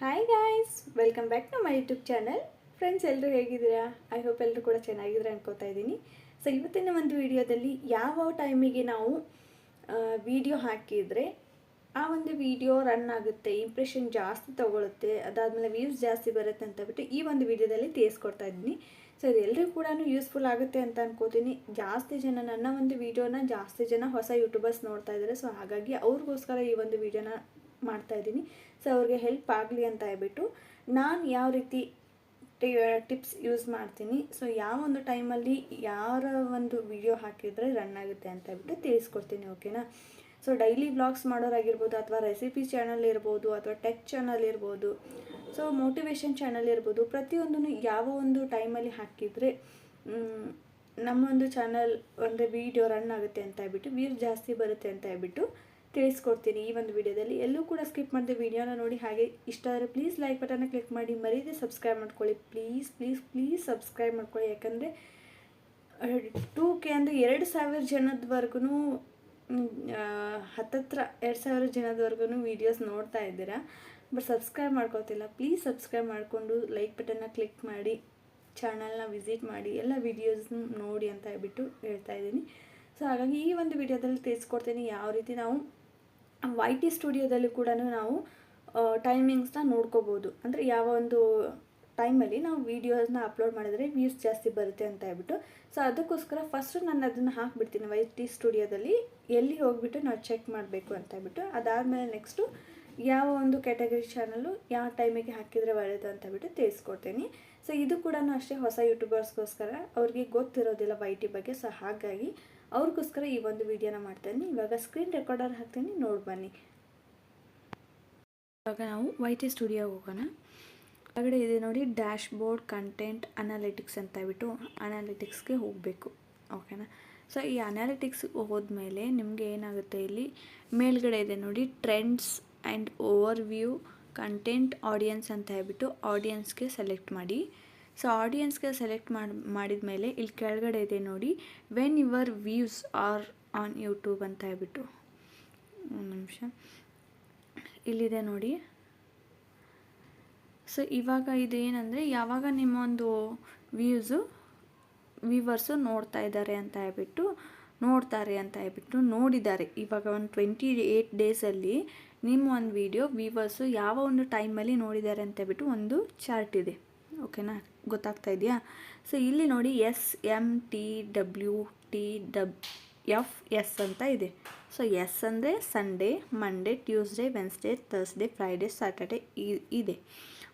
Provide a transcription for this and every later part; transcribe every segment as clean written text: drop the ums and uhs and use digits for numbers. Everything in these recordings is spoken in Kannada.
Hi guys, welcome back to my YouTube channel. Friends, ಎಲ್ಲರೂ ಹೇಗಿದ್ದೀರಾ? ಐ ಹೋಪ್ ಎಲ್ಲರೂ ಕೂಡ ಚೆನ್ನಾಗಿದ್ರೆ ಅನ್ಕೋತಾ ಇದ್ದೀನಿ. ಸೊ ಇವತ್ತಿನ ಒಂದು ವಿಡಿಯೋದಲ್ಲಿ ಯಾವ ಟೈಮಿಗೆ ನಾವು ವಿಡಿಯೋ ಹಾಕಿದರೆ ಆ ಒಂದು ವಿಡಿಯೋ ರನ್ ಆಗುತ್ತೆ, ಇಂಪ್ರೆಷನ್ ಜಾಸ್ತಿ ತೊಗೊಳುತ್ತೆ, ಅದಾದಮೇಲೆ ವ್ಯೂಸ್ ಜಾಸ್ತಿ ಬರುತ್ತೆ ಅಂತ ಬಿಟ್ಟು ಈ ಒಂದು ವಿಡಿಯೋದಲ್ಲಿ ತಿಳಿಸ್ಕೊಡ್ತಾ ಇದ್ದೀನಿ. ಸೊ ಇದು ಎಲ್ಲರಿಗೂ ಕೂಡ ಯೂಸ್ಫುಲ್ ಆಗುತ್ತೆ ಅಂತ ಅನ್ಕೋತೀನಿ. ಜಾಸ್ತಿ ಜನ ನನ್ನ ಒಂದು ವಿಡಿಯೋನ ಜಾಸ್ತಿ ಜನ ಹೊಸ ಯೂಟ್ಯೂಬರ್ಸ್ ನೋಡ್ತಾ ಇದ್ದಾರೆ. ಸೊ ಹಾಗಾಗಿ ಅವ್ರಿಗೋಸ್ಕರ ಈ ಒಂದು ವಿಡಿಯೋನ ಮಾಡ್ತಾಯಿದ್ದೀನಿ. ಸೊ ಅವ್ರಿಗೆ ಹೆಲ್ಪ್ ಆಗಲಿ ಅಂತ ಹೇಳ್ಬಿಟ್ಟು ನಾನು ಯಾವ ರೀತಿ ಟಿಪ್ಸ್ ಯೂಸ್ ಮಾಡ್ತೀನಿ, ಸೊ ಯಾವ ಒಂದು ಟೈಮಲ್ಲಿ ಯಾರ ಒಂದು ವಿಡಿಯೋ ಹಾಕಿದರೆ ರನ್ ಆಗುತ್ತೆ ಅಂತ ಹೇಳ್ಬಿಟ್ಟು ತಿಳಿಸ್ಕೊಡ್ತೀನಿ. ಓಕೆನಾ? ಸೊ ಡೈಲಿ ವ್ಲಾಗ್ಸ್ ಮಾಡೋರಾಗಿರ್ಬೋದು, ಅಥವಾ ರೆಸಿಪಿ ಚಾನಲ್ ಇರ್ಬೋದು, ಅಥವಾ ಟೆಕ್ ಚಾನಲ್ ಇರ್ಬೋದು, ಸೊ ಮೋಟಿವೇಶನ್ ಚಾನಲ್ ಇರ್ಬೋದು, ಪ್ರತಿಯೊಂದನ್ನು ಯಾವ ಒಂದು ಟೈಮಲ್ಲಿ ಹಾಕಿದರೆ ನಮ್ಮೊಂದು ಚಾನಲ್ ಒಂದು ವಿಡಿಯೋ ರನ್ ಆಗುತ್ತೆ ಅಂತ ಹೇಳ್ಬಿಟ್ಟು ವ್ಯೂಸ್ ಜಾಸ್ತಿ ಬರುತ್ತೆ ಅಂತ ಹೇಳ್ಬಿಟ್ಟು ತಿಳಿಸ್ಕೊಡ್ತೀನಿ ಈ ಒಂದು ವಿಡಿಯೋದಲ್ಲಿ. ಎಲ್ಲೂ ಕೂಡ ಸ್ಕಿಪ್ ಮಾಡಿದೆ ವಿಡಿಯೋನ ನೋಡಿ. ಹಾಗೆ ಇಷ್ಟ ಆದರೆ ಪ್ಲೀಸ್ ಲೈಕ್ ಬಟನ್ನ ಕ್ಲಿಕ್ ಮಾಡಿ, ಮರೀದೆ ಸಬ್ಸ್ಕ್ರೈಬ್ ಮಾಡ್ಕೊಳ್ಳಿ. ಪ್ಲೀಸ್ ಪ್ಲೀಸ್ ಪ್ಲೀಸ್ ಸಬ್ಸ್ಕ್ರೈಬ್ ಮಾಡ್ಕೊಳ್ಳಿ. ಯಾಕಂದರೆ 2K ಅಂದರೆ 2000 ಜನದವರೆಗೂ ಹತ್ತತ್ರ 2000 ಜನದವರೆಗೂ ವೀಡಿಯೋಸ್ ನೋಡ್ತಾ ಇದ್ದೀರಾ, ಬಟ್ ಸಬ್ಸ್ಕ್ರೈಬ್ ಮಾಡ್ಕೋತಿಲ್ಲ. ಪ್ಲೀಸ್ ಸಬ್ಸ್ಕ್ರೈಬ್ ಮಾಡಿಕೊಂಡು ಲೈಕ್ ಬಟನ್ನ ಕ್ಲಿಕ್ ಮಾಡಿ, ಚಾನಲ್ನ ವಿಸಿಟ್ ಮಾಡಿ, ಎಲ್ಲ ವೀಡಿಯೋಸ್ನ ನೋಡಿ ಅಂತ ಹೇಳ್ಬಿಟ್ಟು ಹೇಳ್ತಾ ಇದ್ದೀನಿ. ಸೊ ಹಾಗಾಗಿ ಈ ಒಂದು ವಿಡಿಯೋದಲ್ಲಿ ತಿಳಿಸ್ಕೊಡ್ತೀನಿ ಯಾವ ರೀತಿ ನಾವು YT ಸ್ಟುಡಿಯೋದಲ್ಲಿ ಕೂಡ ನಾವು ಟೈಮಿಂಗ್ಸ್ನ ನೋಡ್ಕೋಬೋದು. ಅಂದರೆ ಯಾವ ಒಂದು ಟೈಮಲ್ಲಿ ನಾವು ವೀಡಿಯೋಸ್ನ ಅಪ್ಲೋಡ್ ಮಾಡಿದರೆ ವ್ಯೂಸ್ ಜಾಸ್ತಿ ಬರುತ್ತೆ ಅಂತ ಹೇಳ್ಬಿಟ್ಟು. ಸೊ ಅದಕ್ಕೋಸ್ಕರ ಫಸ್ಟು ನಾನು ಅದನ್ನು ಹಾಕಿಬಿಡ್ತೀನಿ YT ಸ್ಟುಡಿಯೋದಲ್ಲಿ, ಎಲ್ಲಿ ಹೋಗಿಬಿಟ್ಟು ನಾವು ಚೆಕ್ ಮಾಡಬೇಕು ಅಂತ ಹೇಳ್ಬಿಟ್ಟು. ಅದಾದಮೇಲೆ ನೆಕ್ಸ್ಟು ಯಾವ ಒಂದು ಕ್ಯಾಟಗರಿ ಚಾನಲ್ಲು ಯಾವ ಟೈಮಿಗೆ ಹಾಕಿದರೆ ಒಳ್ಳೆಯದು ಅಂತ ಹೇಳ್ಬಿಟ್ಟು ತಿಳಿಸ್ಕೊಡ್ತೀನಿ. ಸೊ ಇದು ಕೂಡ ಅಷ್ಟೇ ಹೊಸ ಯೂಟ್ಯೂಬರ್ಸ್ಗೋಸ್ಕರ, ಅವ್ರಿಗೆ ಗೊತ್ತಿರೋದಿಲ್ಲ YT ಬಗ್ಗೆ. ಸೊ ಹಾಗಾಗಿ ಅವ್ರಿಗೋಸ್ಕರ ಈ ಒಂದು ವಿಡಿಯೋನ ಮಾಡ್ತಾಯಿದ್ದೀನಿ. ಇವಾಗ ಸ್ಕ್ರೀನ್ ರೆಕಾರ್ಡರ್ ಹಾಕ್ತೀನಿ, ನೋಡಿ ಬನ್ನಿ. ಇವಾಗ ನಾವು YT ಸ್ಟುಡಿಯೋಗೆ ಹೋಗೋಣ. ಹೊರಗಡೆ ಇದೆ ನೋಡಿ, ಡ್ಯಾಶ್ ಬೋರ್ಡ್ ಕಂಟೆಂಟ್ ಅನಾಲಿಟಿಕ್ಸ್ ಅಂತ ಹೇಳ್ಬಿಟ್ಟು ಅನಾಲಿಟಿಕ್ಸ್ಗೆ ಹೋಗಬೇಕು. ಓಕೆನಾ? ಸೊ ಈ ಅನಾಲಿಟಿಕ್ಸ್ ಹೋದ್ಮೇಲೆ ನಿಮಗೆ ಏನಾಗುತ್ತೆ, ಇಲ್ಲಿ ಮೇಲ್ಗಡೆ ಇದೆ ನೋಡಿ, trends and overview content audience ಅಂತ ಹೇಳ್ಬಿಟ್ಟು ಆಡಿಯನ್ಸ್ಗೆ ಸೆಲೆಕ್ಟ್ ಮಾಡಿ. ಸೊ ಆಡಿಯನ್ಸ್ಗೆ ಸೆಲೆಕ್ಟ್ ಮಾಡಿದ ಮೇಲೆ ಇಲ್ಲಿ ಕೆಳಗಡೆ ಇದೆ ನೋಡಿ, when your views are on YouTube ಅಂತ ಹೇಳ್ಬಿಟ್ಟು. ಒಂದು ನಿಮಿಷ, ಇಲ್ಲಿದೆ ನೋಡಿ. ಸೊ ಇವಾಗ ಇದೇನೆಂದರೆ, ಯಾವಾಗ ನಿಮ್ಮ ಒಂದು ವ್ಯೂವರ್ಸು ನೋಡ್ತಾ ಇದ್ದಾರೆ ಅಂತ ಹೇಳ್ಬಿಟ್ಟು ನೋಡಿದ್ದಾರೆ. ಇವಾಗ ಒಂದು 28 ಡೇಸಲ್ಲಿ ನಿಮ್ಮ ಒಂದು ವಿಡಿಯೋ ವ್ಯೂವರ್ಸು ಯಾವ ಒಂದು ಟೈಮಲ್ಲಿ ನೋಡಿದ್ದಾರೆ ಅಂತ ಹೇಳ್ಬಿಟ್ಟು ಒಂದು ಚಾರ್ಟ್ ಇದೆ. ಓಕೆನಾ? ಗೊತ್ತಾಗ್ತಾ ಇದೆಯಾ? ಸೊ ಇಲ್ಲಿ ನೋಡಿ SMTWTFS ಅಂತ ಇದೆ. ಸೊ ಎಸ್ ಅಂದರೆ Sunday, Monday, Tuesday, Wednesday, Thursday, Friday, Saturday ಇದೆ.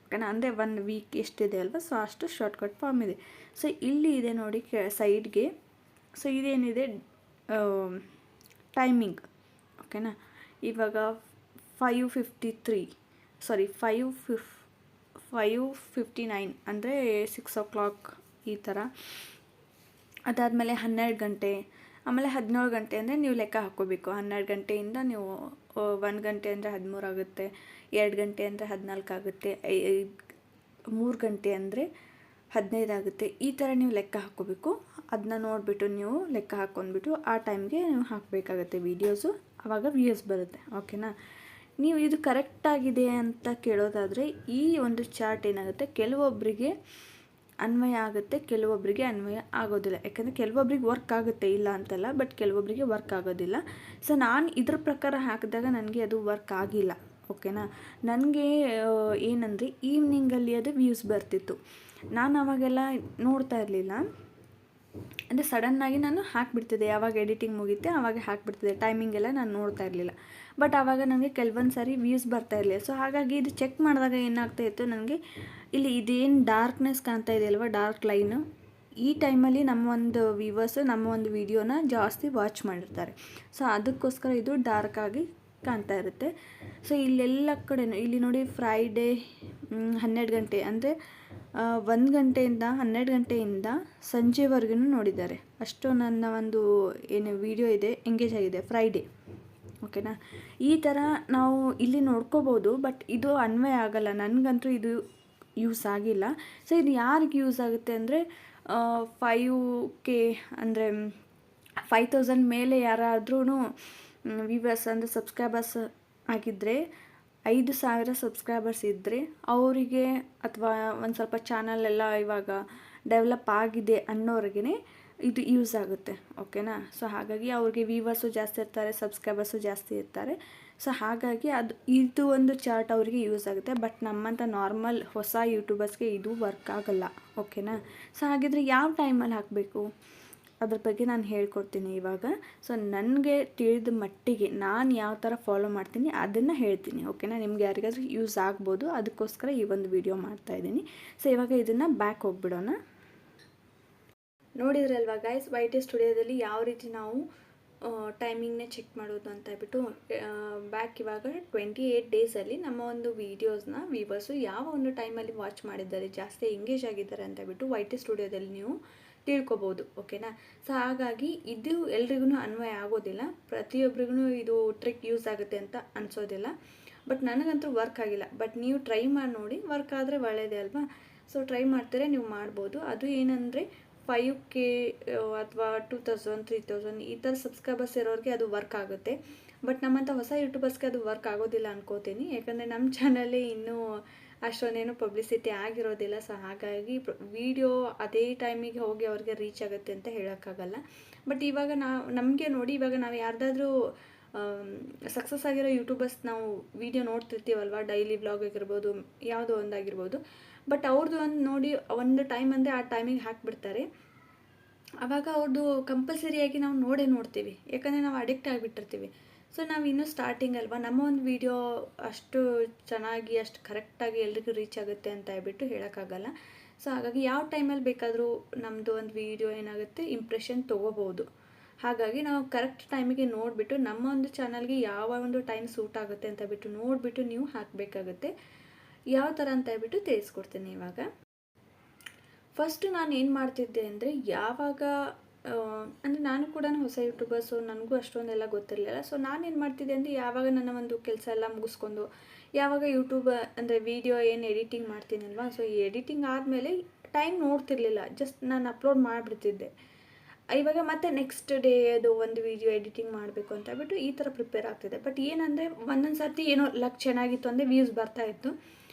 ಓಕೆನಾ? ಅಂದರೆ 1 ವೀಕ್ ಎಷ್ಟಿದೆ ಅಲ್ವಾ, ಸೊ ಅಷ್ಟು ಶಾರ್ಟ್ಕಟ್ ಫಾರ್ಮ್ ಇದೆ. ಸೊ ಇಲ್ಲಿ ಇದೆ ನೋಡಿ ಸೈಡ್ಗೆ. ಸೊ ಇದೇನಿದೆ ಟೈಮಿಂಗ್. ಓಕೆನಾ? ಇವಾಗ 5:59 ಅಂದರೆ 6 o'clock ಈ ಥರ. ಅದಾದಮೇಲೆ 12 ಗಂಟೆ, ಆಮೇಲೆ 17 ಗಂಟೆ ಅಂದರೆ ನೀವು ಲೆಕ್ಕ ಹಾಕ್ಕೋಬೇಕು. 12 ಗಂಟೆಯಿಂದ ನೀವು 1 ಗಂಟೆ ಅಂದರೆ 13 ಆಗುತ್ತೆ, 2 ಗಂಟೆ ಅಂದರೆ 14 ಆಗುತ್ತೆ, 3 ಗಂಟೆ ಅಂದರೆ 15 ಆಗುತ್ತೆ. ಈ ಥರ ನೀವು ಲೆಕ್ಕ ಹಾಕ್ಕೋಬೇಕು. ಅದನ್ನ ನೋಡಿಬಿಟ್ಟು ನೀವು ಲೆಕ್ಕ ಹಾಕ್ಕೊಂಡ್ಬಿಟ್ಟು ಆ ಟೈಮ್ಗೆ ನೀವು ಹಾಕಬೇಕಾಗತ್ತೆ ವೀಡಿಯೋಸು, ಆವಾಗ ವ್ಯೂಸ್ ಬರುತ್ತೆ. ಓಕೆನಾ? ನೀವು ಇದು ಕರೆಕ್ಟಾಗಿದೆ ಅಂತ ಕೇಳೋದಾದರೆ ಈ ಒಂದು ಚಾರ್ಟ್ ಏನಾಗುತ್ತೆ, ಕೆಲವೊಬ್ಬರಿಗೆ ಅನ್ವಯ ಆಗುತ್ತೆ, ಕೆಲವೊಬ್ಬರಿಗೆ ಅನ್ವಯ ಆಗೋದಿಲ್ಲ. ಯಾಕಂದರೆ ಕೆಲವೊಬ್ರಿಗೆ ವರ್ಕ್ ಆಗುತ್ತೆ, ಇಲ್ಲ ಅಂತಲ್ಲ, ಬಟ್ ಕೆಲವೊಬ್ಬರಿಗೆ ವರ್ಕ್ ಆಗೋದಿಲ್ಲ. ಸೊ ನಾನು ಇದ್ರ ಪ್ರಕಾರ ಹಾಕಿದಾಗ ನನಗೆ ಅದು ವರ್ಕ್ ಆಗಿಲ್ಲ. ಓಕೆನಾ? ನನಗೆ ಏನಂದರೆ ಈವ್ನಿಂಗಲ್ಲಿ ಅದು ವ್ಯೂಸ್ ಬರ್ತಿತ್ತು. ನಾನು ಅವಾಗೆಲ್ಲ ನೋಡ್ತಾ ಇರಲಿಲ್ಲ. ಅಂದರೆ ಸಡನ್ನಾಗಿ ನಾನು ಹಾಕಿಬಿಡ್ತಿದ್ದೆ, ಯಾವಾಗ ಎಡಿಟಿಂಗ್ ಮುಗಿತೆ ಆವಾಗ ಹಾಕಿಬಿಡ್ತಿದ್ದೆ. ಟೈಮಿಂಗೆಲ್ಲ ನಾನು ನೋಡ್ತಾ ಇರಲಿಲ್ಲ. ಬಟ್ ಆವಾಗ ನನಗೆ ಕೆಲವೊಂದು ಸಾರಿ ವ್ಯೂಸ್ ಬರ್ತಾ ಇರಲಿಲ್ಲ. ಸೊ ಹಾಗಾಗಿ ಇದು ಚೆಕ್ ಮಾಡಿದಾಗ ಏನಾಗ್ತಾಯಿತ್ತು, ನನಗೆ ಇಲ್ಲಿ ಇದೇನು ಡಾರ್ಕ್ನೆಸ್ ಕಾಣ್ತಾ ಇದೆ ಅಲ್ವಾ, ಡಾರ್ಕ್ ಲೈನು, ಈ ಟೈಮಲ್ಲಿ ನಮ್ಮ ಒಂದು ವ್ಯೂವರ್ಸು ನಮ್ಮ ಒಂದು ವಿಡಿಯೋನ ಜಾಸ್ತಿ ವಾಚ್ ಮಾಡಿರ್ತಾರೆ. ಸೊ ಅದಕ್ಕೋಸ್ಕರ ಇದು ಡಾರ್ಕಾಗಿ ಕಾಣ್ತಾ ಇರುತ್ತೆ. ಸೊ ಇಲ್ಲೆಲ್ಲ ಕಡೆನೂ ಇಲ್ಲಿ ನೋಡಿ, ಫ್ರೈಡೇ 12 ಗಂಟೆ ಅಂದರೆ 1 ಗಂಟೆಯಿಂದ 12 ಗಂಟೆಯಿಂದ ಸಂಜೆವರೆಗೂ ನೋಡಿದ್ದಾರೆ. ಅಷ್ಟು ನನ್ನ ಒಂದು ಏನು ವಿಡಿಯೋ ಇದೆ ಎಂಗೇಜ್ ಆಗಿದೆ ಫ್ರೈಡೇ. ಓಕೆನಾ? ಈ ಥರ ನಾವು ಇಲ್ಲಿ ನೋಡ್ಕೋಬೋದು, ಬಟ್ ಇದು ಅನ್ವಯ ಆಗಲ್ಲ. ನನಗಂತೂ ಇದು ಯೂಸ್ ಆಗಿಲ್ಲ. ಸೊ ಇದು ಯಾರಿಗೆ ಯೂಸ್ ಆಗುತ್ತೆ ಅಂದರೆ 5K ಅಂದರೆ 5000 ಮೇಲೆ ಯಾರಾದ್ರೂ ವ್ಯೂವರ್ಸ್ ಅಂದರೆ ಸಬ್ಸ್ಕ್ರೈಬರ್ಸ್ ಆಗಿದ್ದರೆ 5,000 ಸಬ್ಸ್ಕ್ರೈಬರ್ಸ್ ಇದ್ದರೆ ಅವರಿಗೆ ಅಥವಾ ಒಂದು ಸ್ವಲ್ಪ ಚಾನಲ್ ಎಲ್ಲ ಇವಾಗ ಡೆವಲಪ್ ಆಗಿದೆ ಅನ್ನೋರಿಗೇ ಇದು ಯೂಸ್ ಆಗುತ್ತೆ, ಓಕೆನಾ. ಸೊ ಹಾಗಾಗಿ ಅವ್ರಿಗೆ ವ್ಯೂವರ್ಸು ಜಾಸ್ತಿ ಇರ್ತಾರೆ, ಸಬ್ಸ್ಕ್ರೈಬರ್ಸು ಜಾಸ್ತಿ ಇರ್ತಾರೆ. ಸೊ ಹಾಗಾಗಿ ಇದು ಒಂದು ಚಾರ್ಟ್ ಅವರಿಗೆ ಯೂಸ್ ಆಗುತ್ತೆ. ಬಟ್ ನಮ್ಮಂಥ ನಾರ್ಮಲ್ ಹೊಸ ಯೂಟ್ಯೂಬರ್ಸ್ಗೆ ಇದು ವರ್ಕ್ ಆಗಲ್ಲ, ಓಕೆನಾ. ಸೊ ಹಾಗಿದ್ರೆ ಯಾವ ಟೈಮಲ್ಲಿ ಹಾಕಬೇಕು ಅದ್ರ ಬಗ್ಗೆ ನಾನು ಹೇಳ್ಕೊಡ್ತೀನಿ ಇವಾಗ. ಸೊ ನನಗೆ ತಿಳಿದ ಮಟ್ಟಿಗೆ ನಾನು ಯಾವ ಥರ ಫಾಲೋ ಮಾಡ್ತೀನಿ ಅದನ್ನು ಹೇಳ್ತೀನಿ, ಓಕೆನಾ. ನಿಮ್ಗೆ ಯಾರಿಗಾದ್ರೂ ಯೂಸ್ ಆಗ್ಬೋದು, ಅದಕ್ಕೋಸ್ಕರ ಈ ಒಂದು ವಿಡಿಯೋ ಮಾಡ್ತಾಯಿದ್ದೀನಿ. ಸೊ ಇವಾಗ ಇದನ್ನು ಬ್ಯಾಕ್ ಹೋಗ್ಬಿಡೋಣ. ನೋಡಿದ್ರಲ್ವಾ ಗೈಸ್, YT ಸ್ಟುಡಿಯೋದಲ್ಲಿ ಯಾವ ರೀತಿ ನಾವು ಟೈಮಿಂಗ್ನೇ ಚೆಕ್ ಮಾಡೋದು ಅಂತ ಹೇಳ್ಬಿಟ್ಟು ಬ್ಯಾಕ್ ಇವಾಗ 28 ಡೇಸಲ್ಲಿ ನಮ್ಮ ಒಂದು ವೀಡಿಯೋಸ್ನ ವ್ಯೂವರ್ಸು ಯಾವ ಒಂದು ಟೈಮಲ್ಲಿ ವಾಚ್ ಮಾಡಿದ್ದಾರೆ, ಜಾಸ್ತಿ ಎಂಗೇಜ್ ಆಗಿದ್ದಾರೆ ಅಂತ ಹೇಳ್ಬಿಟ್ಟು YT ಸ್ಟುಡಿಯೋದಲ್ಲಿ ನೀವು ತಿಳ್ಕೊಬೋದು, ಓಕೆನಾ. ಸೊ ಹಾಗಾಗಿ ಇದು ಎಲ್ರಿಗೂ ಅನ್ವಯ ಆಗೋದಿಲ್ಲ, ಪ್ರತಿಯೊಬ್ಬರಿಗೂ ಇದು ಟ್ರಿಕ್ ಯೂಸ್ ಆಗುತ್ತೆ ಅಂತ ಅನಿಸೋದಿಲ್ಲ. ಬಟ್ ನನಗಂತೂ ವರ್ಕ್ ಆಗಿಲ್ಲ. ಬಟ್ ನೀವು ಟ್ರೈ ಮಾಡಿ ನೋಡಿ, ವರ್ಕ್ ಆದರೆ ಒಳ್ಳೆಯದೇ ಅಲ್ವಾ. ಸೊ ಟ್ರೈ ಮಾಡ್ತೀರಾ, ನೀವು ಮಾಡ್ಬೋದು. ಅದು ಏನಂದರೆ 5K ಅಥವಾ 2000 3000 ಈ ಥರ ಸಬ್ಸ್ಕ್ರೈಬರ್ಸ್ ಇರೋರಿಗೆ ಅದು ವರ್ಕ್ ಆಗುತ್ತೆ. ಬಟ್ ನಮ್ಮಂಥ ಹೊಸ ಯೂಟ್ಯೂಬರ್ಸ್ಗೆ ಅದು ವರ್ಕ್ ಆಗೋದಿಲ್ಲ ಅನ್ಕೋತೀನಿ. ಯಾಕಂದರೆ ನಮ್ಮ ಚಾನಲೇ ಇನ್ನೂ ಅಷ್ಟೊಂದೇನು ಪಬ್ಲಿಸಿಟಿ ಆಗಿರೋದಿಲ್ಲ. ಸೊ ಹಾಗಾಗಿ ವಿಡಿಯೋ ಅದೇ ಟೈಮಿಗೆ ಹೋಗಿ ಅವ್ರಿಗೆ ರೀಚ್ ಆಗುತ್ತೆ ಅಂತ ಹೇಳೋಕ್ಕಾಗಲ್ಲ. ಬಟ್ ಇವಾಗ ನಮಗೆ ನೋಡಿ, ಇವಾಗ ನಾವು ಯಾರ್ದಾದ್ರೂ ಸಕ್ಸಸ್ ಆಗಿರೋ ಯೂಟ್ಯೂಬರ್ಸ್ ನಾವು ವಿಡಿಯೋ ನೋಡ್ತಿರ್ತೀವಲ್ವ, ಡೈಲಿ ವ್ಲಾಗ್ ಆಗಿರ್ಬೋದು, ಯಾವುದೋ ಒಂದಾಗಿರ್ಬೋದು. ಬಟ್ ಅವ್ರದ್ದು ಒಂದು ನೋಡಿ ಒಂದು ಟೈಮ್ ಅಂದರೆ ಆ ಟೈಮಿಗೆ ಹಾಕಿಬಿಡ್ತಾರೆ. ಆವಾಗ ಅವ್ರದ್ದು ಕಂಪಲ್ಸರಿಯಾಗಿ ನಾವು ನೋಡ್ತೀವಿ, ಯಾಕಂದರೆ ನಾವು ಅಡಿಕ್ಟ್ ಆಗಿಬಿಟ್ಟಿರ್ತೀವಿ. ಸೊ ನಾವು ಇನ್ನೂ ಸ್ಟಾರ್ಟಿಂಗ್ ಅಲ್ವಾ, ನಮ್ಮ ಒಂದು ವಿಡಿಯೋ ಅಷ್ಟು ಚೆನ್ನಾಗಿ ಅಷ್ಟು ಕರೆಕ್ಟಾಗಿ ಎಲ್ರಿಗೂ ರೀಚ್ ಆಗುತ್ತೆ ಅಂತ ಹೇಳ್ಬಿಟ್ಟು ಹೇಳೋಕ್ಕಾಗಲ್ಲ. ಸೊ ಹಾಗಾಗಿ ಯಾವ ಟೈಮಲ್ಲಿ ಬೇಕಾದರೂ ನಮ್ಮದು ಒಂದು ವಿಡಿಯೋ ಏನಾಗುತ್ತೆ ಇಂಪ್ರೆಷನ್ ತೊಗೋಬೋದು. ಹಾಗಾಗಿ ನಾವು ಕರೆಕ್ಟ್ ಟೈಮಿಗೆ ನೋಡಿಬಿಟ್ಟು ನಮ್ಮ ಒಂದು ಚಾನಲ್ಗೆ ಯಾವ ಒಂದು ಟೈಮ್ ಸೂಟ್ ಆಗುತ್ತೆ ಅಂತ ಹೇಳ್ಬಿಟ್ಟು ನೋಡಿಬಿಟ್ಟು ನೀವು ಹಾಕಬೇಕಾಗುತ್ತೆ. ಯಾವ ಥರ ಅಂತ ಹೇಳ್ಬಿಟ್ಟು ತಿಳಿಸ್ಕೊಡ್ತೀನಿ ಇವಾಗ. ಫಸ್ಟು ನಾನು ಏನು ಮಾಡ್ತಿದ್ದೆ ಅಂದರೆ, ಯಾವಾಗ ಅಂದರೆ ನಾನು ಕೂಡ ಹೊಸ ಯೂಟ್ಯೂಬರ್ಸು, ನನಗೂ ಅಷ್ಟೊಂದೆಲ್ಲ ಗೊತ್ತಿರಲಿಲ್ಲ. ಸೊ ನಾನೇನು ಮಾಡ್ತಿದ್ದೆ ಅಂದರೆ, ಯಾವಾಗ ನನ್ನ ಒಂದು ಕೆಲಸ ಎಲ್ಲ ಮುಗಿಸ್ಕೊಂಡು ಯಾವಾಗ ಯೂಟ್ಯೂಬ್ ಅಂದರೆ ವಿಡಿಯೋ ಏನು ಎಡಿಟಿಂಗ್ ಮಾಡ್ತೀನಲ್ವ, ಸೊ ಈ ಎಡಿಟಿಂಗ್ ಆದಮೇಲೆ ಟೈಮ್ ನೋಡ್ತಿರ್ಲಿಲ್ಲ, ಜಸ್ಟ್ ನಾನು ಅಪ್ಲೋಡ್ ಮಾಡಿಬಿಡ್ತಿದ್ದೆ. ಇವಾಗ ಮತ್ತೆ ನೆಕ್ಸ್ಟ್ ಡೇ ಅದು ಒಂದು ವಿಡಿಯೋ ಎಡಿಟಿಂಗ್ ಮಾಡಬೇಕು ಅಂತ ಹೇಳ್ಬಿಟ್ಟು ಈ ಥರ ಪ್ರಿಪೇರ್ ಆಗ್ತಿದೆ. ಬಟ್ ಏನಂದರೆ ಒಂದೊಂದು ಸರ್ತಿ ಏನೋ ಲಕ್ ಚೆನ್ನಾಗಿತ್ತು ಅಂದರೆ ವ್ಯೂಸ್ ಬರ್ತಾಯಿತ್ತು.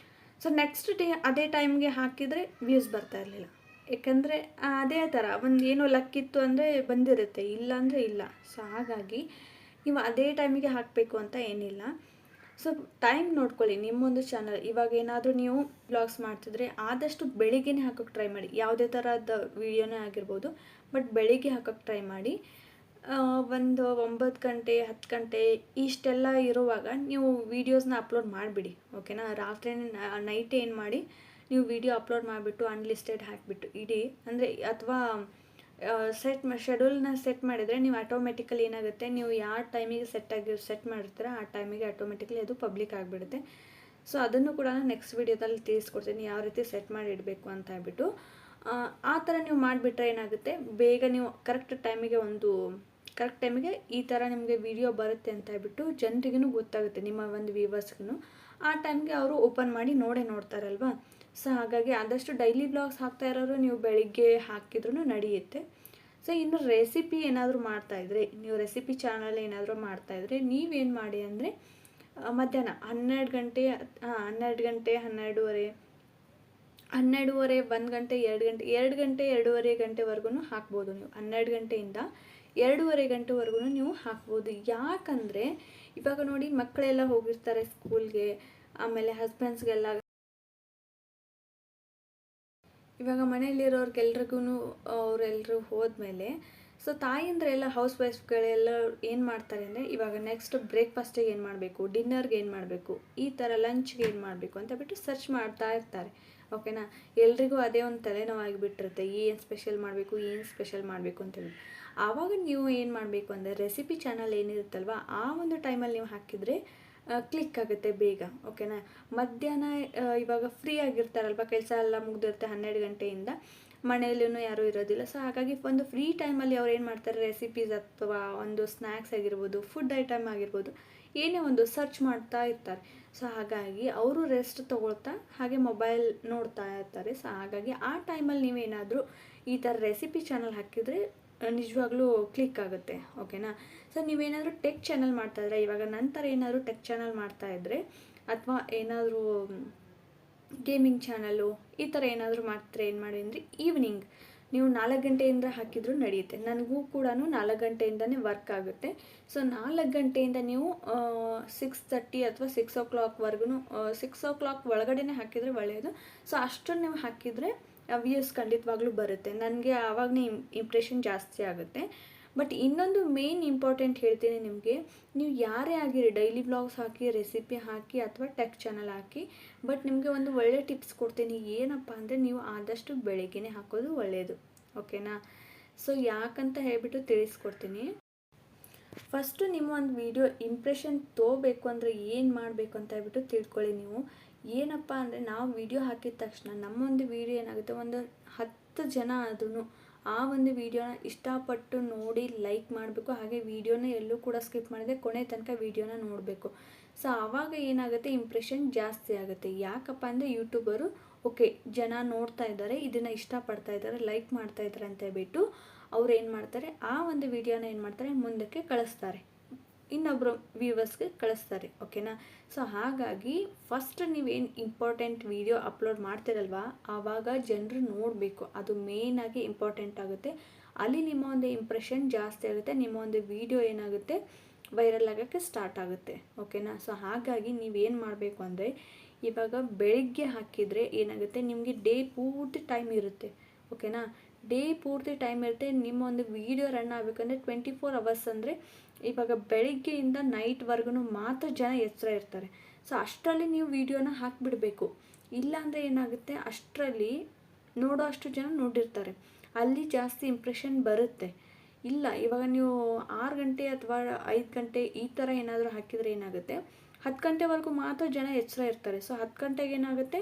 ಸೊ ನೆಕ್ಸ್ಟ್ ಡೇ ಅದೇ ಟೈಮ್ಗೆ ಹಾಕಿದರೆ ವ್ಯೂಸ್ ಬರ್ತಾ ಇರಲಿಲ್ಲ. ಯಾಕಂದರೆ ಅದೇ ಥರ ಒಂದು ಏನೋ ಲಕ್ಕಿತ್ತು ಅಂದರೆ ಬಂದಿರುತ್ತೆ, ಇಲ್ಲ ಅಂದರೆ ಇಲ್ಲ. ಸೊ ಹಾಗಾಗಿ ನೀವು ಅದೇ ಟೈಮಿಗೆ ಹಾಕಬೇಕು ಅಂತ ಏನಿಲ್ಲ. ಸೊ ಟೈಮ್ ನೋಡ್ಕೊಳ್ಳಿ ನಿಮ್ಮೊಂದು ಚಾನಲ್. ಇವಾಗ ಏನಾದರೂ ನೀವು ವ್ಲಾಗ್ಸ್ ಮಾಡ್ತಿದ್ರೆ ಆದಷ್ಟು ಬೆಳಿಗ್ಗೆನೇ ಹಾಕೋಕ್ಕೆ ಟ್ರೈ ಮಾಡಿ, ಯಾವುದೇ ಥರದ ವೀಡಿಯೋನೇ ಆಗಿರ್ಬೋದು. ಬಟ್ ಬೆಳಿಗ್ಗೆ ಹಾಕೋಕ್ಕೆ ಟ್ರೈ ಮಾಡಿ. ಒಂದು 9 ಗಂಟೆ 10 ಗಂಟೆ ಇಷ್ಟೆಲ್ಲ ಇರುವಾಗ ನೀವು ವೀಡಿಯೋಸ್ನ ಅಪ್ಲೋಡ್ ಮಾಡಿಬಿಡಿ, ಓಕೆನಾ. ರಾತ್ರಿ ನೈಟ್ ಏನು ಮಾಡಿ ನೀವು ವಿಡಿಯೋ ಅಪ್ಲೋಡ್ ಮಾಡಿಬಿಟ್ಟು ಅನ್ಲಿಸ್ಟೆಡ್ ಹಾಕಿಬಿಟ್ಟು ಇಡಿ. ಅಂದರೆ ಅಥವಾ ಶೆಡ್ಯೂಲ್ನ ಸೆಟ್ ಮಾಡಿದರೆ ನೀವು ಆಟೋಮೆಟಿಕಲಿ ಏನಾಗುತ್ತೆ, ನೀವು ಯಾವ ಟೈಮಿಗೆ ಸೆಟ್ ಮಾಡಿರ್ತೀರ ಆ ಟೈಮಿಗೆ ಆಟೋಮೆಟಿಕಲಿ ಅದು ಪಬ್ಲಿಕ್ ಆಗಿಬಿಡುತ್ತೆ. ಸೊ ಅದನ್ನು ಕೂಡ ನೆಕ್ಸ್ಟ್ ವೀಡಿಯೋದಲ್ಲಿ ತಿಳಿಸ್ಕೊಡ್ತೀನಿ, ಯಾವ ರೀತಿ ಸೆಟ್ ಮಾಡಿ ಇಡಬೇಕು ಅಂತ ಹೇಳ್ಬಿಟ್ಟು. ಆ ಥರ ನೀವು ಮಾಡಿಬಿಟ್ರೆ ಏನಾಗುತ್ತೆ, ಬೇಗ ನೀವು ಕರೆಕ್ಟ್ ಟೈಮಿಗೆ ಈ ಥರ ನಿಮಗೆ ವಿಡಿಯೋ ಬರುತ್ತೆ ಅಂತ ಹೇಳ್ಬಿಟ್ಟು ಜನರಿಗೂ ಗೊತ್ತಾಗುತ್ತೆ, ನಿಮ್ಮ ಒಂದು ವ್ಯೂವರ್ಸ್ಗೂ. ಆ ಟೈಮ್ಗೆ ಅವರು ಓಪನ್ ಮಾಡಿ ನೋಡ್ತಾರಲ್ವ. ಸೊ ಹಾಗಾಗಿ ಆದಷ್ಟು ಡೈಲಿ ಬ್ಲಾಗ್ಸ್ ಹಾಕ್ತಾ ಇರೋರು ನೀವು ಬೆಳಿಗ್ಗೆ ಹಾಕಿದ್ರೂ ನಡೆಯುತ್ತೆ. ಸೊ ಇನ್ನು ರೆಸಿಪಿ ಏನಾದರೂ ಮಾಡ್ತಾಯಿದ್ರೆ, ನೀವು ರೆಸಿಪಿ ಚಾನಲ್ ಏನಾದರೂ ಮಾಡ್ತಾಯಿದ್ರೆ ನೀವೇನು ಮಾಡಿ ಅಂದರೆ, ಮಧ್ಯಾಹ್ನ 12 ಗಂಟೆ 12:30 1 ಗಂಟೆ 2 ಗಂಟೆ 2:30 ಗಂಟೆವರೆಗೂ ಹಾಕ್ಬೋದು ನೀವು. 12 ಗಂಟೆಯಿಂದ 2:30 ಗಂಟೆವರೆಗೂ ನೀವು ಹಾಕ್ಬೋದು. ಯಾಕಂದರೆ ಇವಾಗ ನೋಡಿ, ಮಕ್ಕಳೆಲ್ಲ ಹೋಗಿರ್ತಾರೆ ಸ್ಕೂಲ್ಗೆ, ಆಮೇಲೆ ಹಸ್ಬೆಂಡ್ಸ್ಗೆಲ್ಲ, ಇವಾಗ ಮನೆಯಲ್ಲಿರೋರ್ಗೆಲ್ರಿಗೂ ಅವರೆಲ್ಲರೂ ಹೋದ್ಮೇಲೆ ಸೊ ತಾಯಂದ್ರೆಲ್ಲ ಹೌಸ್ ವೈಫ್ಗಳೆಲ್ಲ ಏನು ಮಾಡ್ತಾರೆ ಅಂದರೆ, ಇವಾಗ ನೆಕ್ಸ್ಟ್ ಬ್ರೇಕ್ಫಾಸ್ಟಿಗೆ ಏನು ಮಾಡಬೇಕು, ಡಿನ್ನರ್ಗೆ ಏನು ಮಾಡಬೇಕು, ಈ ಥರ ಲಂಚ್ಗೆ ಏನು ಮಾಡಬೇಕು ಅಂತ ಬಿಟ್ಟು ಸರ್ಚ್ ಮಾಡ್ತಾ ಇರ್ತಾರೆ, ಓಕೆನಾ. ಎಲ್ರಿಗೂ ಅದೇ ಒಂದು ತಲೆನೋವಾಗಿಬಿಟ್ಟಿರುತ್ತೆ, ಏನು ಸ್ಪೆಷಲ್ ಮಾಡಬೇಕು ಅಂತೇಳಿ. ಆವಾಗ ನೀವು ಏನು ಮಾಡಬೇಕು ಅಂದರೆ, ರೆಸಿಪಿ ಚಾನಲ್ ಏನಿರುತ್ತಲ್ವ ಆ ಒಂದು ಟೈಮಲ್ಲಿ ನೀವು ಹಾಕಿದರೆ ಕ್ಲಿಕ್ ಆಗುತ್ತೆ ಬೇಗ, ಓಕೆನಾ. ಮಧ್ಯಾಹ್ನ ಇವಾಗ ಫ್ರೀ ಆಗಿರ್ತಾರಲ್ವ, ಕೆಲಸ ಎಲ್ಲ ಮುಗ್ದಿರುತ್ತೆ 12 ಗಂಟೆಯಿಂದ, ಮನೆಯಲ್ಲೂ ಯಾರೂ ಇರೋದಿಲ್ಲ. ಸೊ ಹಾಗಾಗಿ ಒಂದು ಫ್ರೀ ಟೈಮಲ್ಲಿ ಅವ್ರು ಏನು ಮಾಡ್ತಾರೆ, ರೆಸಿಪೀಸ್ ಅಥವಾ ಒಂದು ಸ್ನ್ಯಾಕ್ಸ್ ಆಗಿರ್ಬೋದು, ಫುಡ್ ಐಟಮ್ ಆಗಿರ್ಬೋದು, ಏನೇ ಒಂದು ಸರ್ಚ್ ಮಾಡ್ತಾ ಇರ್ತಾರೆ. ಸೊ ಹಾಗಾಗಿ ಅವರು ರೆಸ್ಟ್ ತೊಗೊಳ್ತಾ ಹಾಗೆ ಮೊಬೈಲ್ ನೋಡ್ತಾ ಇರ್ತಾರೆ. ಸೊ ಹಾಗಾಗಿ ಆ ಟೈಮಲ್ಲಿ ನೀವೇನಾದರೂ ಈ ಥರ ರೆಸಿಪಿ ಚಾನಲ್ ಹಾಕಿದರೆ ನಿಜವಾಗ್ಲೂ ಕ್ಲಿಕ್ ಆಗುತ್ತೆ, ಓಕೆನಾ. ಸೊ ನೀವೇನಾದರೂ ಟೆಕ್ ಚಾನಲ್ ಮಾಡ್ತಾಯಿದ್ರೆ, ಇವಾಗ ನಂತರ ಏನಾದರೂ ಟೆಕ್ ಚಾನಲ್ ಮಾಡ್ತಾಯಿದ್ರೆ ಅಥವಾ ಏನಾದರೂ ಗೇಮಿಂಗ್ ಚಾನಲು ಈ ಥರ ಏನಾದರೂ ಮಾಡ್ತಾರೆ. ಏನು ಮಾಡಿ ಅಂದರೆ ಈವ್ನಿಂಗ್ ನೀವು 4 ಗಂಟೆಯಿಂದ ಹಾಕಿದರೂ ನಡೆಯುತ್ತೆ. ನನಗೂ ಕೂಡ 4 ಗಂಟೆಯಿಂದನೇ ವರ್ಕ್ ಆಗುತ್ತೆ. ಸೊ 4 ಗಂಟೆಯಿಂದ ನೀವು 6:30 ಅಥವಾ 6 o'clockವರೆಗೂ 6 o'clock ಒಳಗಡೆನೇ ಹಾಕಿದರೆ ಒಳ್ಳೆಯದು. ಸೊ ಅಷ್ಟನ್ನು ನೀವು ಹಾಕಿದರೆ ವ್ಯೂಸ್ ಖಂಡಿತವಾಗ್ಲೂ ಬರುತ್ತೆ. ನನಗೆ ಆವಾಗನೇ ಇಂಪ್ರೆಷನ್ ಜಾಸ್ತಿ ಆಗುತ್ತೆ. ಬಟ್ ಇನ್ನೊಂದು ಮೇನ್ ಇಂಪಾರ್ಟೆಂಟ್ ಹೇಳ್ತೀನಿ ನಿಮಗೆ, ನೀವು ಯಾರೇ ಆಗಿರಿ, ಡೈಲಿ ವ್ಲಾಗ್ಸ್ ಹಾಕಿ, ರೆಸಿಪಿ ಹಾಕಿ ಅಥವಾ ಟೆಕ್ ಚಾನಲ್ ಹಾಕಿ, ಬಟ್ ನಿಮಗೆ ಒಂದು ಒಳ್ಳೆ ಟಿಪ್ಸ್ ಕೊಡ್ತೀನಿ. ಏನಪ್ಪ ಅಂದರೆ ನೀವು ಆದಷ್ಟು ಬೆಳಗ್ಗೆನೇ ಹಾಕೋದು ಒಳ್ಳೆಯದು. ಓಕೆನಾ? ಸೊ ಯಾಕಂತ ಹೇಳ್ಬಿಟ್ಟು ತಿಳಿಸ್ಕೊಡ್ತೀನಿ. ಫಸ್ಟು ನಿಮ್ಮ ಒಂದು ವಿಡಿಯೋ ಇಂಪ್ರೆಷನ್ ತೊಗೋಬೇಕು ಅಂದರೆ ಏನು ಮಾಡಬೇಕು ಅಂತ ಹೇಳ್ಬಿಟ್ಟು ತಿಳ್ಕೊಳ್ಳಿ. ನೀವು ಏನಪ್ಪ ಅಂದರೆ ನಾವು ವಿಡಿಯೋ ಹಾಕಿದ ತಕ್ಷಣ ನಮ್ಮೊಂದು ವಿಡಿಯೋ ಏನಾಗುತ್ತೆ, ಒಂದು 10 ಜನ ಅದನ್ನು ಆ ಒಂದು ವಿಡಿಯೋನ ಇಷ್ಟಪಟ್ಟು ನೋಡಿ ಲೈಕ್ ಮಾಡಬೇಕು. ಹಾಗೆ ವಿಡಿಯೋನ ಎಲ್ಲೂ ಕೂಡ ಸ್ಕಿಪ್ ಮಾಡಿದೆ ಕೊನೆ ತನಕ ವಿಡಿಯೋನ ನೋಡಬೇಕು. ಸೊ ಆವಾಗ ಏನಾಗುತ್ತೆ, ಇಂಪ್ರೆಷನ್ ಜಾಸ್ತಿ ಆಗುತ್ತೆ. ಯಾಕಪ್ಪ ಅಂದರೆ ಯೂಟ್ಯೂಬರು ಓಕೆ ಜನ ನೋಡ್ತಾ ಇದ್ದಾರೆ, ಇದನ್ನು ಇಷ್ಟಪಡ್ತಾ ಇದ್ದಾರೆ, ಲೈಕ್ ಮಾಡ್ತಾ ಇದ್ದಾರೆ ಅಂತ ಹೇಳ್ಬಿಟ್ಟು ಅವ್ರು ಏನು ಮಾಡ್ತಾರೆ, ಆ ಒಂದು ವಿಡಿಯೋನ ಏನು ಮಾಡ್ತಾರೆ ಮುಂದಕ್ಕೆ ಕಳಿಸ್ತಾರೆ, ಇನ್ನೊಬ್ಬರು ವ್ಯೂವರ್ಸ್ಗೆ ಕಳಿಸ್ತಾರೆ. ಓಕೆನಾ? ಸೊ ಹಾಗಾಗಿ ಫಸ್ಟ್ ನೀವೇನು ಇಂಪಾರ್ಟೆಂಟ್ ವಿಡಿಯೋ ಅಪ್ಲೋಡ್ ಮಾಡ್ತಿರಲ್ವ ಆವಾಗ ಜನರು ನೋಡಬೇಕು. ಅದು ಮೇಯ್ನಾಗಿ ಇಂಪಾರ್ಟೆಂಟ್ ಆಗುತ್ತೆ. ಅಲ್ಲಿ ನಿಮ್ಮ ಒಂದು ಇಂಪ್ರೆಷನ್ ಜಾಸ್ತಿ ಆಗುತ್ತೆ, ನಿಮ್ಮ ಒಂದು ವಿಡಿಯೋ ಏನಾಗುತ್ತೆ ವೈರಲ್ ಆಗೋಕ್ಕೆ ಸ್ಟಾರ್ಟ್ ಆಗುತ್ತೆ. ಓಕೆನಾ? ಸೊ ಹಾಗಾಗಿ ನೀವೇನು ಮಾಡಬೇಕು ಅಂದರೆ ಇವಾಗ ಬೆಳಗ್ಗೆ ಹಾಕಿದರೆ ಏನಾಗುತ್ತೆ, ನಿಮಗೆ ಡೇ ಪೂರ್ತಿ ಟೈಮ್ ಇರುತ್ತೆ. ಓಕೆನಾ? ಡೇ ಪೂರ್ತಿ ಟೈಮ್ ಇರುತ್ತೆ. ನಿಮ್ಮ ಒಂದು ವಿಡಿಯೋ ರನ್ ಆಗಬೇಕಂದ್ರೆ 24 hours ಅಂದರೆ ಇವಾಗ ಬೆಳಿಗ್ಗೆಯಿಂದ ನೈಟ್ವರೆಗೂ ಮಾತ್ರ ಜನ ಎಚ್ಚರ ಇರ್ತಾರೆ. ಸೊ ಅಷ್ಟರಲ್ಲಿ ನೀವು ವಿಡಿಯೋನ ಹಾಕಿಬಿಡಬೇಕು. ಇಲ್ಲಾಂದರೆ ಏನಾಗುತ್ತೆ, ಅಷ್ಟರಲ್ಲಿ ನೋಡೋ ಅಷ್ಟು ಜನ ನೋಡಿರ್ತಾರೆ, ಅಲ್ಲಿ ಜಾಸ್ತಿ ಇಂಪ್ರೆಷನ್ ಬರುತ್ತೆ. ಇಲ್ಲ ಇವಾಗ ನೀವು 6 ಗಂಟೆ ಅಥವಾ 5 ಗಂಟೆ ಈ ಥರ ಏನಾದರೂ ಹಾಕಿದರೆ ಏನಾಗುತ್ತೆ, 10 ಗಂಟೆವರೆಗೂ ಮಾತ್ರ ಜನ ಎಚ್ಚರ ಇರ್ತಾರೆ. ಸೊ 10 ಗಂಟೆಗೆ ಏನಾಗುತ್ತೆ,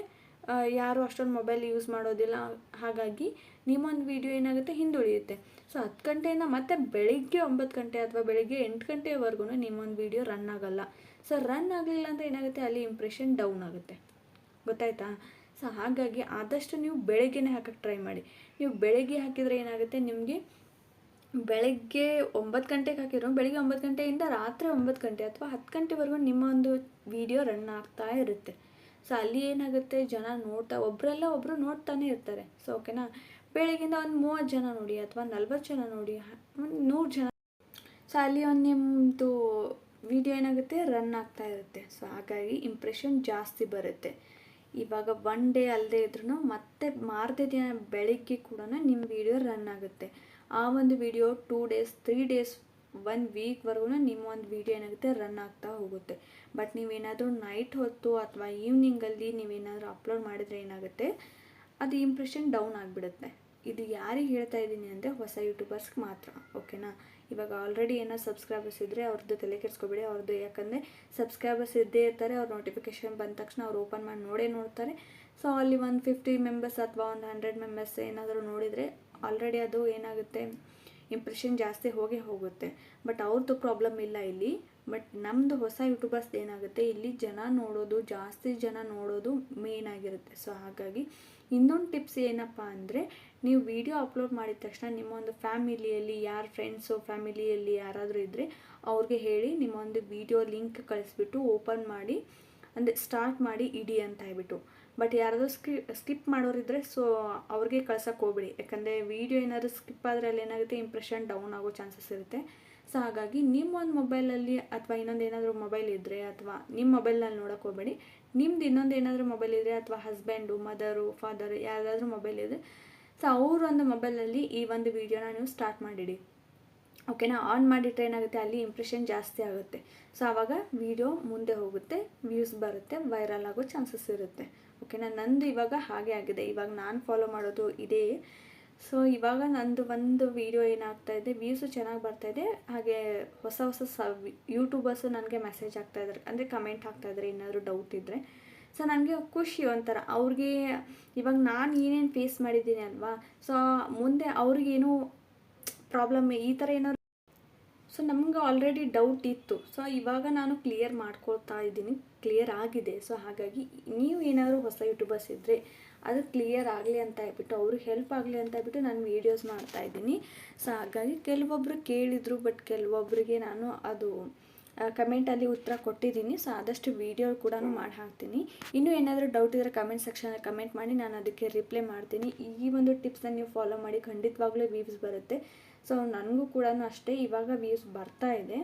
ಯಾರು ಅಷ್ಟೊಂದು ಮೊಬೈಲ್ ಯೂಸ್ ಮಾಡೋದಿಲ್ಲ. ಹಾಗಾಗಿ ನಿಮ್ಮೊಂದು ವಿಡಿಯೋ ಏನಾಗುತ್ತೆ ಹಿಂದುಳಿಯುತ್ತೆ. ಸೊ 10 ಗಂಟೆಯಿಂದ ಮತ್ತೆ ಬೆಳಿಗ್ಗೆ 9 ಗಂಟೆ ಅಥವಾ ಬೆಳಿಗ್ಗೆ 8 ಗಂಟೆವರೆಗೂ ನಿಮ್ಮೊಂದು ವಿಡಿಯೋ ರನ್ ಆಗೋಲ್ಲ. ಸೊ ರನ್ ಆಗಲಿಲ್ಲ ಅಂದರೆ ಏನಾಗುತ್ತೆ, ಅಲ್ಲಿ ಇಂಪ್ರೆಷನ್ ಡೌನ್ ಆಗುತ್ತೆ. ಗೊತ್ತಾಯ್ತಾ? ಸೊ ಹಾಗಾಗಿ ಆದಷ್ಟು ನೀವು ಬೆಳಗ್ಗೆನೇ ಹಾಕೋಕ್ಕೆ ಟ್ರೈ ಮಾಡಿ. ನೀವು ಬೆಳಗ್ಗೆ ಹಾಕಿದರೆ ಏನಾಗುತ್ತೆ, ನಿಮಗೆ ಬೆಳಗ್ಗೆ 9 ಗಂಟೆಗೆ ಹಾಕಿದ್ರು ಬೆಳಿಗ್ಗೆ 9 ಗಂಟೆಯಿಂದ ರಾತ್ರಿ 9 ಗಂಟೆ ಅಥವಾ 10 ಗಂಟೆವರೆಗೂ ನಿಮ್ಮ ಒಂದು ವಿಡಿಯೋ ರನ್ ಆಗ್ತಾ ಇರುತ್ತೆ. ಸೊ ಅಲ್ಲಿ ಏನಾಗುತ್ತೆ, ಜನ ಒಬ್ಬರಲ್ಲ ಒಬ್ಬರು ನೋಡ್ತಾನೆ ಇರ್ತಾರೆ. ಸೊ ಓಕೆನಾ? ಬೆಳಗ್ಗಿಂದ ಒಂದು 30 ಜನ ನೋಡಿ ಅಥವಾ 40 ಜನ ನೋಡಿ, 100 ಜನ, ಸೊ ಅಲ್ಲಿ ಒಂದು ನಿಮ್ಮದು ವಿಡಿಯೋ ಏನಾಗುತ್ತೆ ರನ್ ಆಗ್ತಾ ಇರುತ್ತೆ. ಸೊ ಹಾಗಾಗಿ ಇಂಪ್ರೆಷನ್ ಜಾಸ್ತಿ ಬರುತ್ತೆ. ಇವಾಗ 1 ಡೇ ಅಲ್ಲದೆ ಇದ್ರೂ ಮತ್ತೆ ಮಾರನೇ ದಿನ ಬೆಳಿಗ್ಗೆ ಕೂಡ ನಿಮ್ಮ ವಿಡಿಯೋ ರನ್ ಆಗುತ್ತೆ. ಆ ಒಂದು ವಿಡಿಯೋ 2 days 3 days 1 ವೀಕ್ವರೆಗೂ ನಿಮ್ಮ ಒಂದು ವಿಡಿಯೋ ಏನಾಗುತ್ತೆ ರನ್ ಆಗ್ತಾ ಹೋಗುತ್ತೆ. ಬಟ್ ನೀವೇನಾದರೂ ನೈಟ್ ಹೊತ್ತು ಅಥವಾ ಈವ್ನಿಂಗಲ್ಲಿ ನೀವೇನಾದರೂ ಅಪ್ಲೋಡ್ ಮಾಡಿದರೆ ಏನಾಗುತ್ತೆ, ಅದು ಇಂಪ್ರೆಷನ್ ಡೌನ್ ಆಗಿಬಿಡುತ್ತೆ. ಇದು ಯಾರಿಗೆ ಹೇಳ್ತಾ ಇದ್ದೀನಿ ಅಂದರೆ ಹೊಸ ಯೂಟ್ಯೂಬರ್ಸ್ಗೆ ಮಾತ್ರ. ಓಕೆನಾ? ಇವಾಗ ಆಲ್ರೆಡಿ ಏನೋ ಸಬ್ಸ್ಕ್ರೈಬರ್ಸ್ ಇದ್ದರೆ ಅವ್ರದ್ದು ತಲೆ ಕೆಡಿಸ್ಕೊಬೇಡಿ. ಅವ್ರದ್ದು ಯಾಕಂದರೆ ಸಬ್ಸ್ಕ್ರೈಬರ್ಸ್ ಇದ್ದೇ ಇರ್ತಾರೆ, ಅವ್ರ ನೋಟಿಫಿಕೇಷನ್ ಬಂದ ತಕ್ಷಣ ಅವ್ರು ಓಪನ್ ಮಾಡಿ ನೋಡ್ತಾರೆ. ಸೊ ಅಲ್ಲಿ ಒಂದು 50 ಮೆಂಬರ್ಸ್ ಅಥವಾ ಒಂದು 100 ಮೆಂಬರ್ಸ್ ಏನಾದರೂ ನೋಡಿದರೆ ಆಲ್ರೆಡಿ ಅದು ಏನಾಗುತ್ತೆ, ಇಂಪ್ರೆಷನ್ ಜಾಸ್ತಿ ಹೋಗುತ್ತೆ. ಬಟ್ ಅವ್ರದ್ದು ಪ್ರಾಬ್ಲಮ್ ಇಲ್ಲ ಇಲ್ಲಿ. ಬಟ್ ನಮ್ಮದು ಹೊಸ ಯೂಟ್ಯೂಬರ್ಸ್ ಏನಾಗುತ್ತೆ, ಇಲ್ಲಿ ಜಾಸ್ತಿ ಜನ ನೋಡೋದು ಮೇನ್ ಆಗಿರುತ್ತೆ. ಸೊ ಹಾಗಾಗಿ ಇನ್ನೊಂದು ಟಿಪ್ಸ್ ಏನಪ್ಪ ಅಂದರೆ, ನೀವು ವಿಡಿಯೋ ಅಪ್ಲೋಡ್ ಮಾಡಿದ ತಕ್ಷಣ ನಿಮ್ಮ ಒಂದು ಫ್ಯಾಮಿಲಿಯಲ್ಲಿ ಯಾರು ಫ್ರೆಂಡ್ಸು ಫ್ಯಾಮಿಲಿಯಲ್ಲಿ ಯಾರಾದರೂ ಇದ್ದರೆ ಅವ್ರಿಗೆ ಹೇಳಿ ನಿಮ್ಮ ಒಂದು ವಿಡಿಯೋ ಲಿಂಕ್ ಕಳಿಸ್ಬಿಟ್ಟು ಓಪನ್ ಮಾಡಿ ಅಂದರೆ ಸ್ಟಾರ್ಟ್ ಮಾಡಿ ಇಡಿ ಅಂತ ಹೇಳ್ಬಿಟ್ಟು. ಬಟ್ ಯಾರಾದರೂ ಸ್ಕಿಪ್ ಮಾಡೋರಿದ್ದರೆ ಸೊ ಅವ್ರಿಗೆ ಕಳ್ಸೋಕ್ಕೆ ಹೋಗ್ಬೇಡಿ. ಯಾಕಂದರೆ ವಿಡಿಯೋ ಏನಾದರೂ ಸ್ಕಿಪ್ ಆದರೆ ಅಲ್ಲಿ ಏನಾಗುತ್ತೆ, ಇಂಪ್ರೆಷನ್ ಡೌನ್ ಆಗೋ ಚಾನ್ಸಸ್ ಇರುತ್ತೆ. ಸೊ ಹಾಗಾಗಿ ನಿಮ್ಮ ಒಂದು ಮೊಬೈಲಲ್ಲಿ ಅಥವಾ ಇನ್ನೊಂದು ಏನಾದರೂ ಮೊಬೈಲ್ ಇದ್ದರೆ ಅಥವಾ ನಿಮ್ಮ ಮೊಬೈಲ್ನಲ್ಲಿ ನೋಡೋಕ್ಕೆ ಹೋಗಬೇಡಿ. ನಿಮ್ದು ಇನ್ನೊಂದು ಏನಾದರೂ ಮೊಬೈಲ್ ಇದ್ದರೆ ಅಥವಾ ಹಸ್ಬೆಂಡು ಮದರು ಫಾದರು ಯಾರಾದರೂ ಮೊಬೈಲ್ ಇದ್ದರೆ ಸೊ ಅವರು ಒಂದು ಮೊಬೈಲಲ್ಲಿ ಈ ಒಂದು ವಿಡಿಯೋನ ನೀವು ಸ್ಟಾರ್ಟ್ ಮಾಡಿಡಿ. ಓಕೆನಾ? ಆನ್ ಮಾಡಿಟ್ರೆ ಏನಾಗುತ್ತೆ, ಅಲ್ಲಿ ಇಂಪ್ರೆಷನ್ ಜಾಸ್ತಿ ಆಗುತ್ತೆ. ಸೊ ಆವಾಗ ವಿಡಿಯೋ ಮುಂದೆ ಹೋಗುತ್ತೆ, ವ್ಯೂಸ್ ಬರುತ್ತೆ, ವೈರಲ್ ಆಗೋ ಚಾನ್ಸಸ್ ಇರುತ್ತೆ. ಓಕೆನಾ? ನಂದು ಇವಾಗ ಹಾಗೆ ಆಗಿದೆ. ಇವಾಗ ನಾನು ಫಾಲೋ ಮಾಡೋದು ಇದೇ. ಸೊ ಇವಾಗ ನಂದು ಒಂದು ವಿಡಿಯೋ ಏನಾಗ್ತಾ ಇದೆ, ವ್ಯೂಸು ಚೆನ್ನಾಗಿ ಬರ್ತಾಯಿದೆ. ಹಾಗೆ ಹೊಸ ಯೂಟ್ಯೂಬರ್ಸು ನನಗೆ ಮೆಸೇಜ್ ಆಗ್ತಾಯಿದ್ದಾರೆ, ಅಂದರೆ ಕಮೆಂಟ್ ಹಾಕ್ತಾಯಿದ್ದಾರೆ ಏನಾದರೂ ಡೌಟ್ ಇದ್ದರೆ. ಸೊ ನನಗೆ ಖುಷಿ ಒಂಥರ. ಅವ್ರಿಗೆ ಇವಾಗ ನಾನು ಏನೇನು ಫೇಸ್ ಮಾಡಿದ್ದೀನಿ ಅಲ್ವಾ, ಸೊ ಮುಂದೆ ಅವ್ರಿಗೇನು ಪ್ರಾಬ್ಲಮ್ ಈ ಥರ ಏನಾದ್ರು, ಸೊ ನಮ್ಗೆ ಆಲ್ರೆಡಿ ಡೌಟ್ ಇತ್ತು. ಸೊ ಇವಾಗ ನಾನು ಕ್ಲಿಯರ್ ಮಾಡ್ಕೊಳ್ತಾ ಇದ್ದೀನಿ, ಕ್ಲಿಯರ್ ಆಗಿದೆ. ಸೊ ಹಾಗಾಗಿ ನೀವು ಏನಾದರೂ ಹೊಸ ಯೂಟ್ಯೂಬರ್ಸ್ ಇದ್ದರೆ ಅದು ಕ್ಲಿಯರ್ ಆಗಲಿ ಅಂತ ಹೇಳ್ಬಿಟ್ಟು, ಅವ್ರಿಗೆ ಹೆಲ್ಪ್ ಆಗಲಿ ಅಂತ ಹೇಳ್ಬಿಟ್ಟು ನಾನು ವೀಡಿಯೋಸ್ ಮಾಡ್ತಾಯಿದ್ದೀನಿ. ಸೊ ಹಾಗಾಗಿ ಕೆಲವೊಬ್ಬರು ಕೇಳಿದರು, ಬಟ್ ಕೆಲವೊಬ್ಬರಿಗೆ ನಾನು ಅದು ಕಮೆಂಟಲ್ಲಿ ಉತ್ತರ ಕೊಟ್ಟಿದ್ದೀನಿ. ಸೊ ಆದಷ್ಟು ವೀಡಿಯೋ ಕೂಡ ಮಾಡಿ ಹಾಕ್ತೀನಿ. ಇನ್ನೂ ಏನಾದರೂ ಡೌಟ್ ಇದ್ದರೆ ಕಮೆಂಟ್ ಸೆಕ್ಷನಲ್ಲಿ ಕಮೆಂಟ್ ಮಾಡಿ, ನಾನು ಅದಕ್ಕೆ ರಿಪ್ಲೈ ಮಾಡ್ತೀನಿ. ಈ ಒಂದು ಟಿಪ್ಸ್ನ ನೀವು ಫಾಲೋ ಮಾಡಿ, ಖಂಡಿತವಾಗ್ಲೂ ವ್ಯೂಸ್ ಬರುತ್ತೆ. ಸೊ ನನಗೂ ಕೂಡ ಅಷ್ಟೇ ಇವಾಗ ವ್ಯೂಸ್ ಬರ್ತಾ ಇದೆ.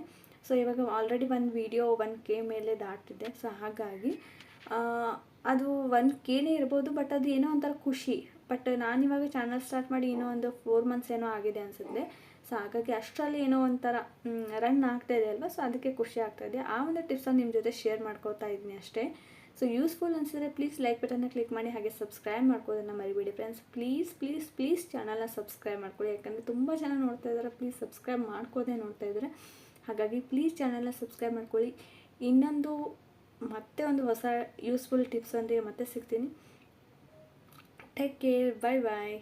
ಸೊ ಇವಾಗ ಆಲ್ರೆಡಿ ಒಂದು ವೀಡಿಯೋ 1K ಮೇಲೆ ದಾಟಿದೆ. ಸೊ ಹಾಗಾಗಿ ಅದು 1Kನೇ ಇರ್ಬೋದು, ಬಟ್ ಅದು ಏನೋ ಒಂಥರ ಖುಷಿ. ಬಟ್ ನಾನಿವಾಗ ಚಾನಲ್ ಸ್ಟಾರ್ಟ್ ಮಾಡಿ ಇನ್ನೂ ಒಂದು 4 ಮಂತ್ಸ್ ಏನೋ ಆಗಿದೆ ಅನಿಸುತ್ತೆ. ಸೊ ಹಾಗಾಗಿ ಅಷ್ಟರಲ್ಲಿ ಏನೋ ಒಂಥರ ರನ್ ಆಗ್ತಾಯಿದೆ ಅಲ್ವಾ, ಸೊ ಅದಕ್ಕೆ ಖುಷಿ ಆಗ್ತಾಯಿದೆ. ಆ ಒಂದು ಟಿಪ್ಸನ್ನು ನಿಮ್ಮ ಜೊತೆ ಶೇರ್ ಮಾಡ್ಕೋತಾ ಇದ್ದೀನಿ ಅಷ್ಟೇ. ಸೊ ಯೂಸ್ಫುಲ್ ಅನಿಸಿದ್ರೆ ಪ್ಲೀಸ್ ಲೈಕ್ ಬಟನ್ನ ಕ್ಲಿಕ್ ಮಾಡಿ, ಹಾಗೆ ಸಬ್ಸ್ಕ್ರೈಬ್ ಮಾಡ್ಕೋದನ್ನು ಮರಿಬೇಡಿ ಫ್ರೆಂಡ್ಸ್. ಪ್ಲೀಸ್ ಚಾನಲ್ನ ಸಬ್ಸ್ಕ್ರೈಬ್ ಮಾಡ್ಕೊಳ್ಳಿ, ಯಾಕಂದರೆ ತುಂಬ ಜನ ನೋಡ್ತಾ ಇದ್ದಾರೆ. ಪ್ಲೀಸ್ ಸಬ್ಸ್ಕ್ರೈಬ್ ಮಾಡ್ಕೋದೇ ನೋಡ್ತಾ ಇದ್ದಾರೆ. ಹಾಗಾಗಿ ಪ್ಲೀಸ್ ಚಾನಲ್ನ ಸಬ್ಸ್ಕ್ರೈಬ್ ಮಾಡ್ಕೊಳ್ಳಿ. ಇನ್ನೊಂದು ಮತ್ತೆ ಒಂದು ಹೊಸ ಯೂಸ್ಫುಲ್ ಟಿಪ್ಸ್ ಅಂದರೆ ಮತ್ತೆ ಸಿಗ್ತೀನಿ. ಟೇಕ್ ಕೇರ್, ಬಾಯ್ ಬಾಯ್.